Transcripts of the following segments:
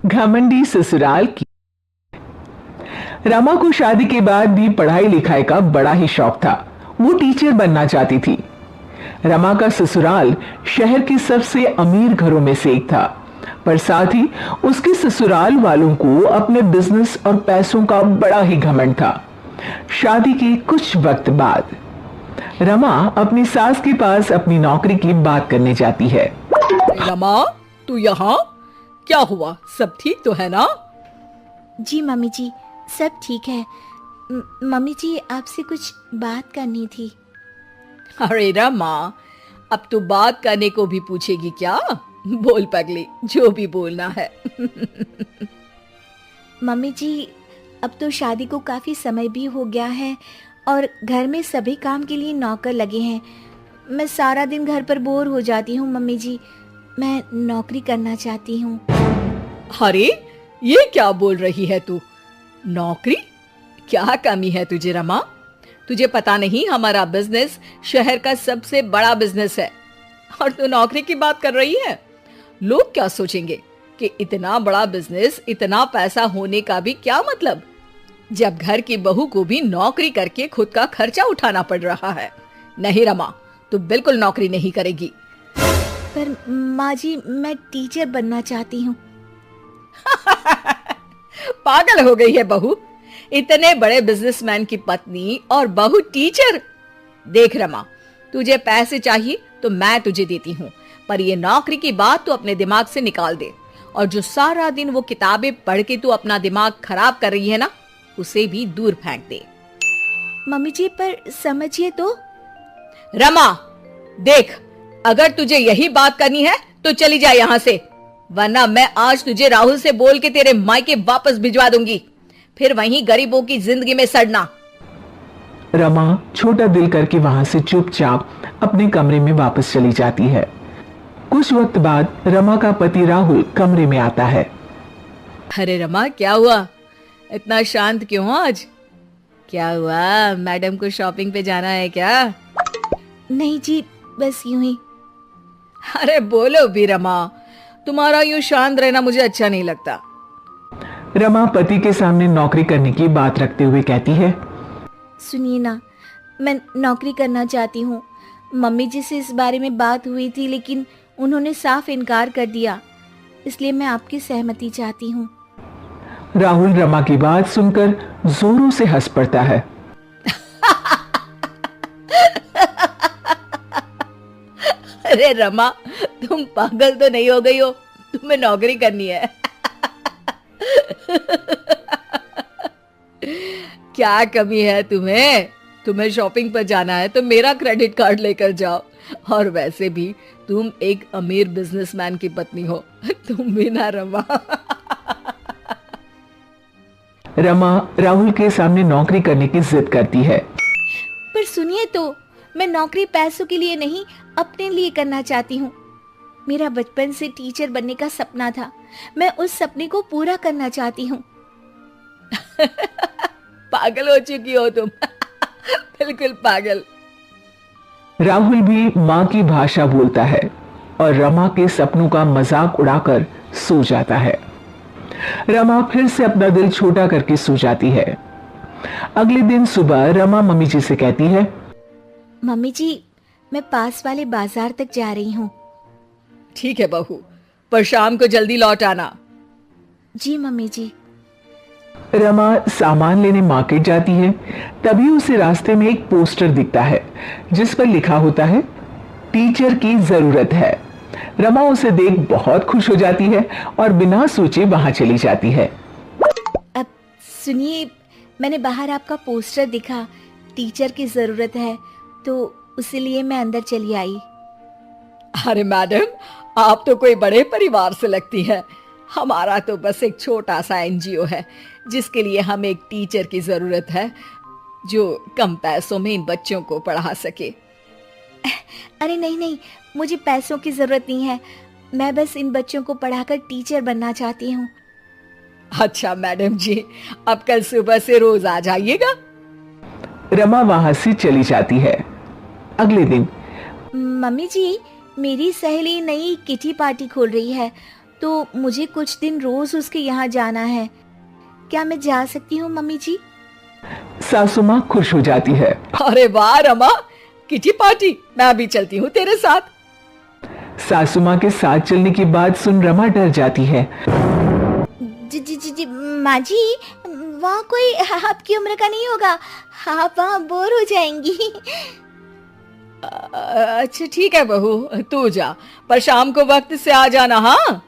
घमंडी ससुराल की। रमा को शादी के बाद भी पढ़ाई लिखाई का बड़ा ही शौक था। वो टीचर बनना चाहती थी। रमा का ससुराल शहर के सबसे अमीर घरों में से एक था, पर साथ ही उसके ससुराल वालों को अपने बिजनेस और पैसों का बड़ा ही घमंड था। शादी के कुछ वक्त बाद रमा अपनी सास के पास अपनी नौकरी की बात करने जाती है। रमा, तू यहाँ? क्या हुआ? सब ठीक तो है ना? जी मम्मी जी, सब ठीक है। मम्मी जी, आपसे कुछ बात करनी थी। अरे रमा, अब तू बात करने को भी पूछेगी क्या? बोल पगली, जो भी बोलना है। मम्मी जी, अब तो शादी को काफी समय भी हो गया है और घर में सभी काम के लिए नौकर लगे हैं। मैं सारा दिन घर पर बोर हो जाती हूँ मम्मी जी। मैं नौकरी करना चाहती हूँ। अरे, ये क्या बोल रही है तू? नौकरी? क्या कमी है तुझे रमा? तुझे पता नहीं, हमारा बिजनेस शहर का सबसे बड़ा बिजनेस है और तू नौकरी की बात कर रही है। लोग क्या सोचेंगे कि इतना बड़ा बिजनेस, इतना पैसा होने का भी क्या मतलब, जब घर की बहू को भी नौकरी करके खुद का खर्चा उठाना पड़ रहा है। नहीं रमा, तू बिल्कुल नौकरी नहीं करेगी। पर माँ जी, मैं टीचर बनना चाहती हूँ। पागल हो गई है बहू? इतने बड़े बिजनेसमैन की पत्नी और बहू टीचर? देख रमा, तुझे पैसे चाहिए तो मैं तुझे देती हूँ, पर ये नौकरी की बात तू अपने दिमाग से निकाल दे। और जो सारा दिन वो किताबें पढ़ के तू अपना दिमाग खराब कर रही है ना, उसे भी दूर फेंक दे। मम्मी जी, पर समझिए तो। रमा देख, अगर तुझे यही बात करनी है तो चली जा यहाँ से, वरना मैं आज तुझे राहुल से बोल के तेरे मायके वापस भिजवा दूंगी, फिर वहीं गरीबों की जिंदगी में सड़ना। रमा छोटा दिल करके वहां से चुपचाप अपने कमरे में वापस चली जाती है। कुछ वक्त बाद रमा का पति राहुल कमरे में आता है। अरे रमा, क्या हुआ? इतना शांत क्यों हो आज? क्या हुआ? मैडम को शॉपिंग पे जाना है क्या? नहीं जी, बस यूं ही। अरे बोलो भी रमा, तुम्हारा यूं शांत रहना मुझे अच्छा नहीं लगता। रमा पति के सामने नौकरी करने की बात रखते हुए कहती है, सुनिए ना, मैं नौकरी करना चाहती हूँ। मम्मी जी से इस बारे में बात हुई थी, लेकिन उन्होंने साफ इनकार कर दिया, इसलिए मैं आपकी सहमति चाहती हूँ। राहुल रमा की बात सुनकर जोरों से हंस पड़ता है। अरे रमा, तुम पागल तो नहीं हो गई हो? तुम्हें नौकरी करनी है? क्या कमी है तुम्हें? तुम्हें शॉपिंग पर जाना है तो मेरा क्रेडिट कार्ड लेकर जाओ। और वैसे भी तुम एक अमीर बिजनेसमैन की पत्नी हो, तुम भी ना रमा। रमा राहुल के सामने नौकरी करने की जिद करती है। पर सुनिए तो, मैं नौकरी पैसों के लिए नहीं, अपने लिए करना चाहती हूँ। मेरा बचपन से टीचर बनने का सपना था, मैं उस सपने को पूरा करना चाहती हूँ। पागल हो चुकी हो तुम। बिल्कुल पागल। राहुल भी माँ की भाषा बोलता है और रमा के सपनों का मजाक उड़ाकर सो जाता है। रमा फिर से अपना दिल छोटा करके सो जाती है। अगले दिन सुबह रमा मम्मी जी से कहती है, मम्मी जी, मैं पास वाले बाजार तक जा रही हूँ। ठीक है बहू, पर शाम को जल्दी लौट आना। जी मम्मी जी। रमा सामान लेने मार्केट जाती है। तभी उसे रास्ते में एक पोस्टर दिखता है जिस पर लिखा होता है, टीचर की जरूरत है। रमा उसे देख बहुत खुश हो जाती है और बिना सोचे वहां चली जाती है। अब सुनिए, मैंने बाहर आपका पोस्टर दिखा, टीचर की जरूरत है, तो इसीलिए मैं अंदर चली आई। अरे मैडम, आप तो कोई बड़े परिवार से लगती है। हमारा तो बस एक छोटा सा एनजीओ है, जिसके लिए हमें एक टीचर की जरूरत है जो कम पैसों में इन बच्चों को पढ़ा सके। अरे नहीं नहीं, मुझे पैसों की जरूरत नहीं है, मैं बस इन बच्चों को पढ़ाकर टीचर बनना चाहती हूँ। अच्छा मैडम जी, अब कल सुबह से रोज आ जाइएगा। रमा वहां से चली जाती है। अगले दिन, मम्मी जी, मेरी सहेली नई किटी पार्टी खोल रही है, तो मुझे कुछ दिन रोज उसके यहाँ जाना है। क्या मैं जा सकती हूँ मम्मी जी? सासू माँ खुश हो जाती है। अरे वाह रमा, किटी पार्टी, मैं अभी चलती हूँ तेरे साथ। सासू माँ के साथ चलने की बात सुन रमा डर जाती है। जी जी जी जी माँ जी, वहाँ कोई आपकी उम्र का नहीं होगा, आप वहाँ बोर हो जाएंगी। अच्छा ठीक है बहू, तू जा, पर शाम को वक्त से आ जाना। हाँ।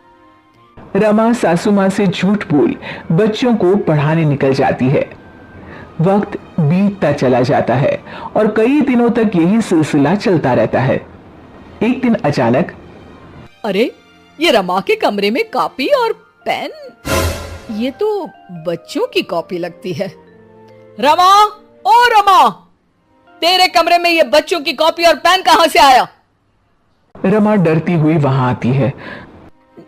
रमा सासू माँ से झूठ बोल बच्चों को पढ़ाने निकल जाती है। वक्त बीतता चला जाता है और कई दिनों तक यही सिलसिला चलता रहता है। एक दिन अचानक, अरे ये रमा के कमरे में कॉपी और पेन, ये तो बच्चों की कॉपी लगती है। रमा, ओ रमा, तेरे कमरे में ये बच्चों की कॉपी और पेन कहां से आया? रमा डरती हुई वहां आती है।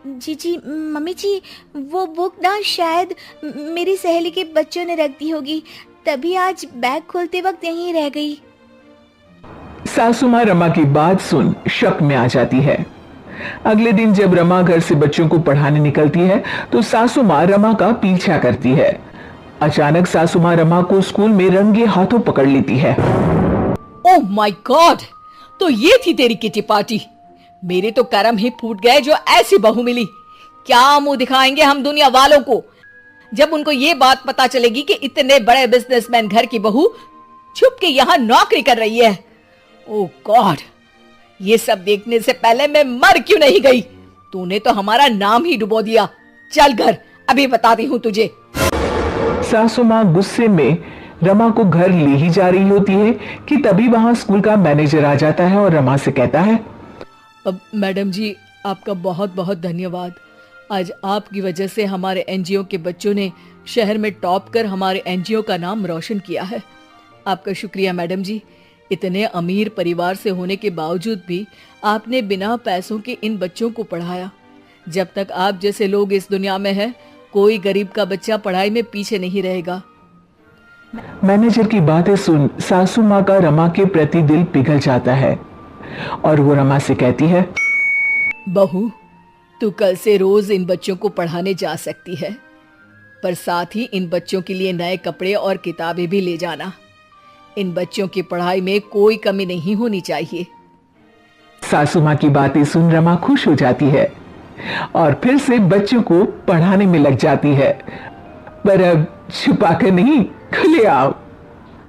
जी जी मम्मी जी, वो बुक ना शायद मेरी सहेली के बच्चों ने रख दी होगी, तभी आज बैग खोलते वक्त यहीं रह गई। सासू माँ रमा की बात सुन शक में आ जाती है। अगले दिन जब रमा घर से बच्चों को पढ़ाने निकलती है तो सासू माँ रमा का पीछा करती है। अचानक सासू माँ रमा को स्कूल में रंगे हाथों पकड़ लेती है। ओह माय गॉड, तो ये थी तेरी किटी पार्टी। मेरे तो कर्म ही फूट गए जो ऐसी बहू मिली। क्या मुंह दिखाएंगे हम दुनिया वालों को जब उनको ये बात पता चलेगी कि इतने बड़े बिजनेसमैन घर की बहू छुप के यहाँ नौकरी कर रही है। ओह गॉड, ये सब देखने से पहले मैं मर क्यों नहीं गई? तूने तो हमारा नाम ही डुबो दिया। चल घर, अभी बताती हूँ तुझे। सासू माँ गुस्से में रमा को घर ले ही जा रही होती है कि तभी वहां स्कूल का मैनेजर आ जाता है और रमा से कहता है, अब मैडम जी, आपका बहुत बहुत धन्यवाद। आज आपकी वजह से हमारे एनजीओ के बच्चों ने शहर में टॉप कर हमारे एनजीओ का नाम रोशन किया है। आपका शुक्रिया मैडम जी। इतने अमीर परिवार से होने के बावजूद भी आपने बिना पैसों के इन बच्चों को पढ़ाया। जब तक आप जैसे लोग इस दुनिया में हैं, कोई गरीब का बच्चा पढ़ाई में पीछे नहीं रहेगा। मैनेजर की बातें सुन सासू माँ का रमा के प्रति दिल पिघल जाता है और वो रमा से कहती है, बहू, तू कल से रोज इन बच्चों को पढ़ाने जा सकती है, पर साथ ही इन बच्चों के लिए नए कपड़े और किताबें भी ले जाना। इन बच्चों की पढ़ाई में कोई कमी नहीं होनी चाहिए। सासू माँ की बातें सुन रमा खुश हो जाती है और फिर से बच्चों को पढ़ाने में लग जाती है, पर अब छुपाकर नहीं, खुले आओ।